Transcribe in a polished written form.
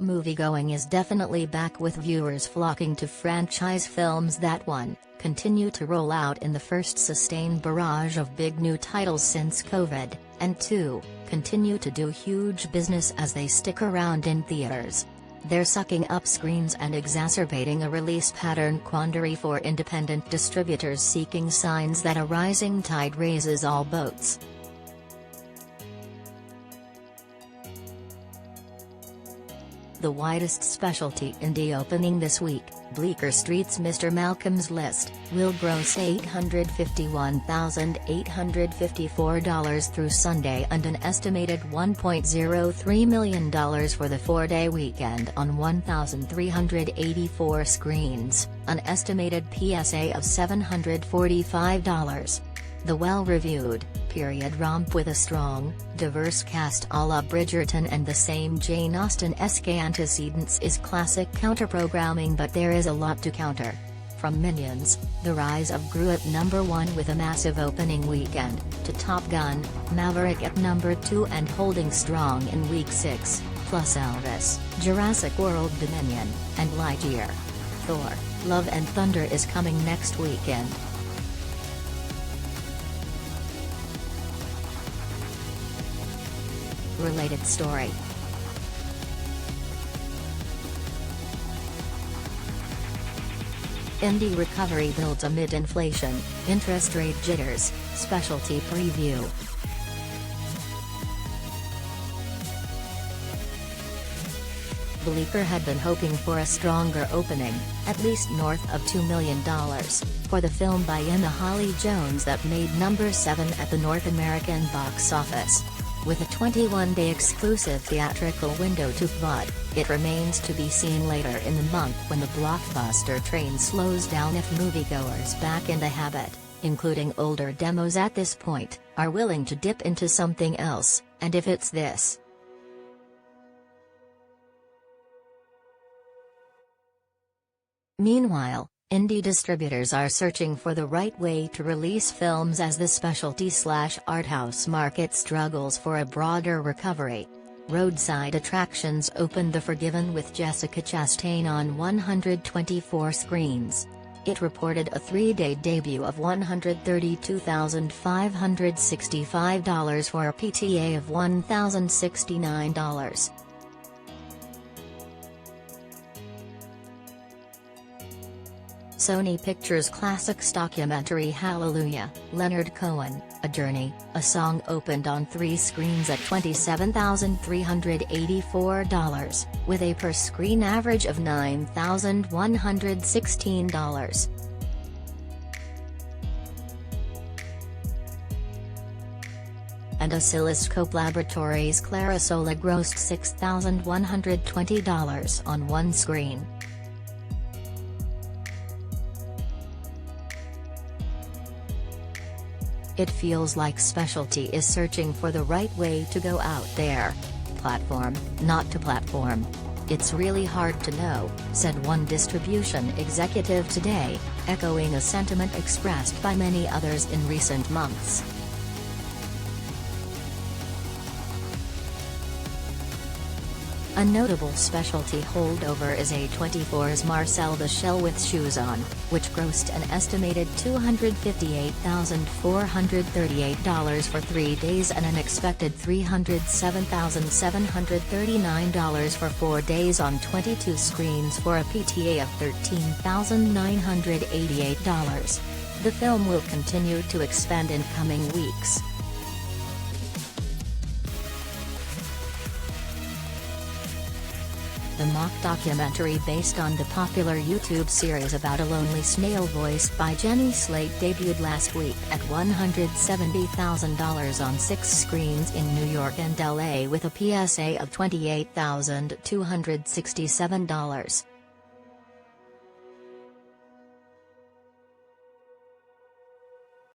Moviegoing is definitely back, with viewers flocking to franchise films that 1. Continue to roll out in the first sustained barrage of big new titles since COVID, and 2. Continue to do huge business as they stick around in theaters. They're sucking up screens and exacerbating a release pattern quandary for independent distributors, seeking signs that a rising tide raises all boats. The widest specialty indie opening this week, Bleecker Street's Mr. Malcom's List, will gross $851,854 through Sunday and an estimated $1.03 million for the 4-day weekend on 1,384 screens, an estimated PSA of $745. The well-reviewed, period romp with a strong, diverse cast a la Bridgerton and the same Jane Austen-esque antecedents is classic counter-programming, but there is a lot to counter. From Minions, the rise of Gru at #1 with a massive opening weekend, to Top Gun, Maverick at #2 and holding strong in Week 6, plus Elvis, Jurassic World Dominion, and Lightyear. Thor, Love and Thunder is coming next weekend. Related story. Indie recovery builds amid inflation, interest rate jitters, specialty preview. Bleecker had been hoping for a stronger opening, at least north of $2 million, for the film by Emma Holly Jones that made #7 at the North American box office. With a 21-day exclusive theatrical window to VOD, it remains to be seen later in the month when the blockbuster train slows down if moviegoers back in the habit, including older demos at this point, are willing to dip into something else, and if it's this. Meanwhile, indie distributors are searching for the right way to release films as the specialty/arthouse market struggles for a broader recovery. Roadside Attractions opened The Forgiven with Jessica Chastain on 124 screens. It reported a 3-day debut of $132,565 for a PTA of $1,069. Sony Pictures Classics documentary Hallelujah, Leonard Cohen, A Journey, a Song opened on 3 screens at $27,384, with a per-screen average of $9,116. And Oscilloscope Laboratories' Clara Sola grossed $6,120 on 1 screen. It feels like specialty is searching for the right way to go out there. Platform, not to platform. It's really hard to know, said one distribution executive today, echoing a sentiment expressed by many others in recent months. A notable specialty holdover is A24's Marcel the Shell with Shoes On, which grossed an estimated $258,438 for 3 days and an expected $307,739 for 4 days on 22 screens for a PTA of $13,988. The film will continue to expand in coming weeks. The mock documentary based on the popular YouTube series about a lonely snail voiced by Jenny Slate debuted last week at $170,000 on 6 screens in New York and LA with a PSA of $28,267.